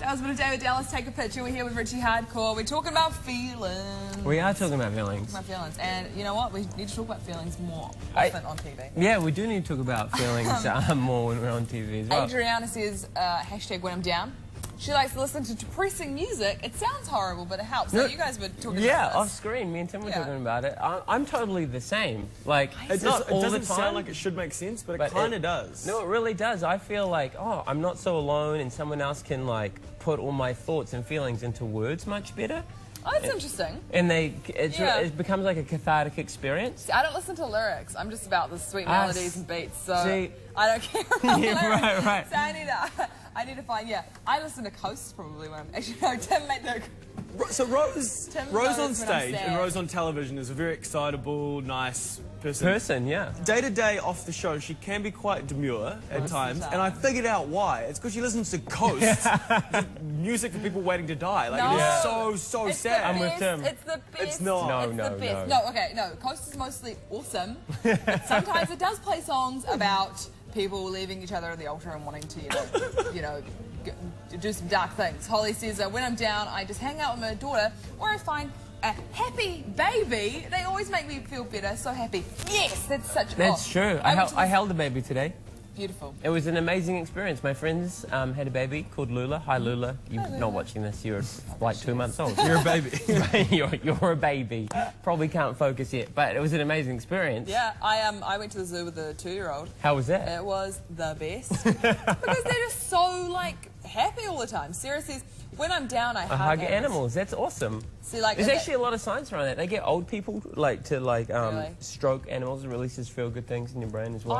That was a bit of David Dallas, Take a Picture. We're here with Richie Hardcore. We're talking about feelings. We are talking about feelings. And you know what? We need to talk about feelings more often on TV. Yeah, we do need to talk about feelings more when we're on TV as well. Adriana says, hashtag when I'm down. She likes to listen to depressing music. It sounds horrible, but it helps. So you guys were talking about this. Yeah, off screen, me and Tim were talking about it. I'm totally the same. Like, it's not all the time. It doesn't sound like it should make sense, but it kind of does. No, it really does. I feel like, oh, I'm not so alone, and someone else can, like, put all my thoughts and feelings into words much better. Oh, that's interesting. And it becomes like a cathartic experience. See, I don't listen to lyrics. I'm just about the sweet melodies and beats, so I don't care about lyrics. Right. So I need to find, I listen to Coast probably when I'm, actually, no, Tim made the... So Rose on stage and Rose on television is a very excitable, nice person. Day to day off the show, she can be quite demure at times, and I figured out why. It's because she listens to Coast, music for people waiting to die. Like, it is so sad. I'm with Tim. It's the best. It's not. No, Coast is mostly awesome. But sometimes it does play songs about people leaving each other at the altar and wanting to, you know, do some dark things. Holly says, when I'm down, I just hang out with my daughter, or I find a happy baby. They always make me feel better, so happy. Yes, that's such... That's true. I held a baby today. Beautiful. It was an amazing experience. My friends had a baby called Lula. Hi, Lula. You're not watching this. You're like 2 months old. You're a baby. you're a baby. Probably can't focus yet, but it was an amazing experience. Yeah, I went to the zoo with a 2-year-old. How was that? It was the best. Because they're just so, like, happy all the time. Sarah says, when I'm down, I hug animals. That's awesome. See, like, there's actually a lot of science around that. They get old people to stroke animals. It releases feel-good things in your brain as well.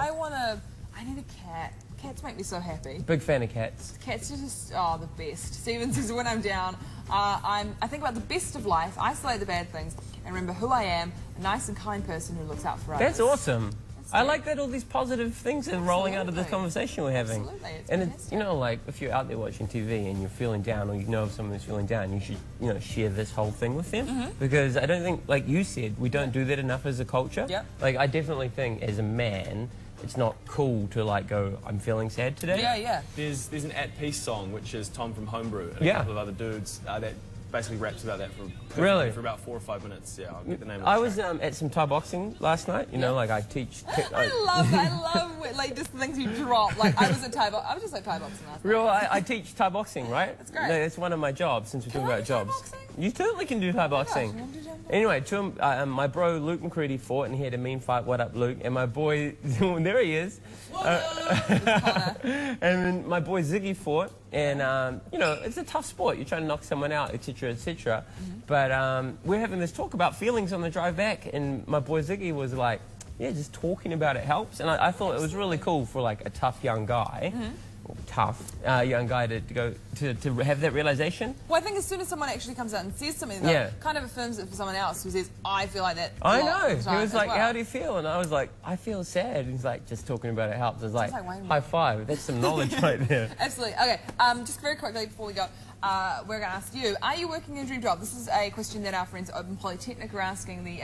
I need a cat. Cats make me so happy. Big fan of cats. Cats are just, the best. Steven says, when I'm down, I think about the best of life, isolate the bad things, and remember who I am, a nice and kind person who looks out for others. That's awesome. I like that all these positive things are rolling out of the conversation we're having. Absolutely. And it's, you know, like, if you're out there watching TV and you're feeling down, or you know of someone who's feeling down, you should, you know, share this whole thing with them. Because I don't think, like you said, we don't do that enough as a culture. Like, I definitely think, as a man, it's not cool to, like, go, I'm feeling sad today. There's an At Peace song, which is Tom from Homebrew, and a couple of other dudes that basically raps about that for about 4 or 5 minutes. Yeah, I'll get the name of the I was at some Thai boxing last night. You know, like, I teach... I love like, just the things you drop. Like, I was just at Thai boxing last night. I teach Thai boxing, right? That's great. That's one of my jobs, since we're talking about jobs. You totally can do Thai boxing. Anyway, my bro Luke McCready fought, and he had a mean fight. What up, Luke? And my boy, there he is. And then my boy Ziggy fought, and you know, it's a tough sport. You're trying to knock someone out, etc., etc. But we're having this talk about feelings on the drive back, and my boy Ziggy was like, "Yeah, just talking about it helps." And I thought it was really cool for, like, a tough young guy. Young guy to have that realization. Well, I think as soon as someone actually comes out and says something that kind of affirms it for someone else who says, I feel like that. I know. He was like, how do you feel? And I was like, I feel sad. And he's like, just talking about it helps. I was like, high five. That's some knowledge right there. Absolutely. Okay, just very quickly before we go, we're going to ask you, are you working a dream job? This is a question that our friends at Open Polytechnic are asking the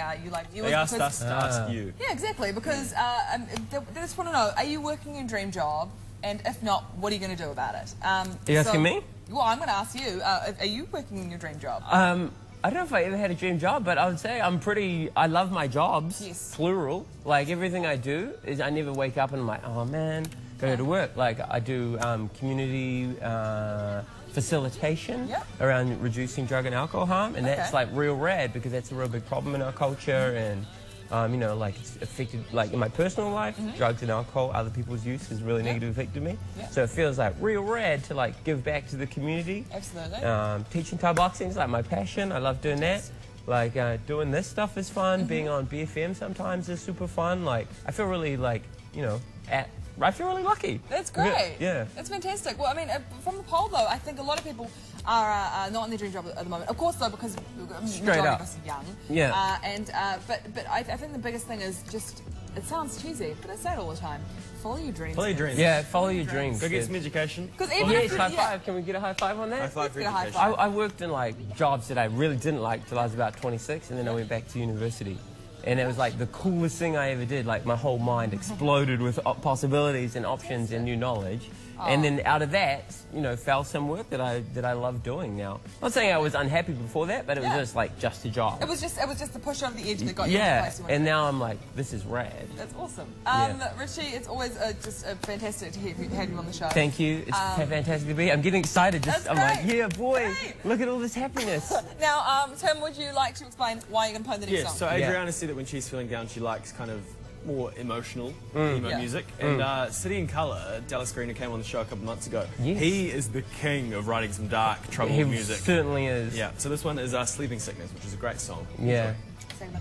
viewers. They asked us to ask you. Yeah, exactly, because they just want to know, are you working a dream job? And if not, what are you going to do about it? Are you asking me? Well, I'm going to ask you. Are you working in your dream job? I don't know if I ever had a dream job, but I would say I love my jobs. Yes. Plural. Like, everything I do is I never wake up and I'm like, oh man, go to work. Like, I do community facilitation around reducing drug and alcohol harm, and that's like real rad, because that's a real big problem in our culture. And you know, like, it's affected, like, in my personal life, drugs and alcohol, other people's use has really negatively affected me. So it feels like real rad to, like, give back to the community. Absolutely. Teaching Thai boxing is like my passion. I love doing that. Like, doing this stuff is fun. Being on BFM sometimes is super fun. Like, I feel really, like, you know, I feel really lucky. That's great. Yeah. That's fantastic. Well, I mean, from the poll, though, I think a lot of people are not in their dream job at the moment. Of course, though, because majority of us are young. But I think the biggest thing is just, it sounds cheesy, but I say it all the time, follow your dreams. Follow your dreams. Yeah, follow your dreams. Go get some education. Yes, high five. Can we get a high five on that? High five for education. I worked in, like, jobs that I really didn't like till I was about 26, and then I went back to university. And it was like the coolest thing I ever did. Like, my whole mind exploded with possibilities and options and new knowledge. And then out of that, you know, fell some work that I love doing now. Not saying I was unhappy before that, but it was just like just a job. It was just the push over the edge that got you to the place you wanted. And now I'm like, this is rad. That's awesome. Richie, it's always just fantastic to have you on the show. Thank you. It's fantastic to be here. I'm getting excited. I'm like, yeah, boy, look at all this happiness. Now, Tim, would you like to explain why you're going to play the next song? So Adriana said that when she's feeling down, she likes kind of more emotional emo music. And City in Colour, Dallas Green, who came on the show a couple months ago, he is the king of writing some dark, troubled music. He certainly is. Yeah, so this one is Sleeping Sickness, which is a great song. Yeah. Enjoy.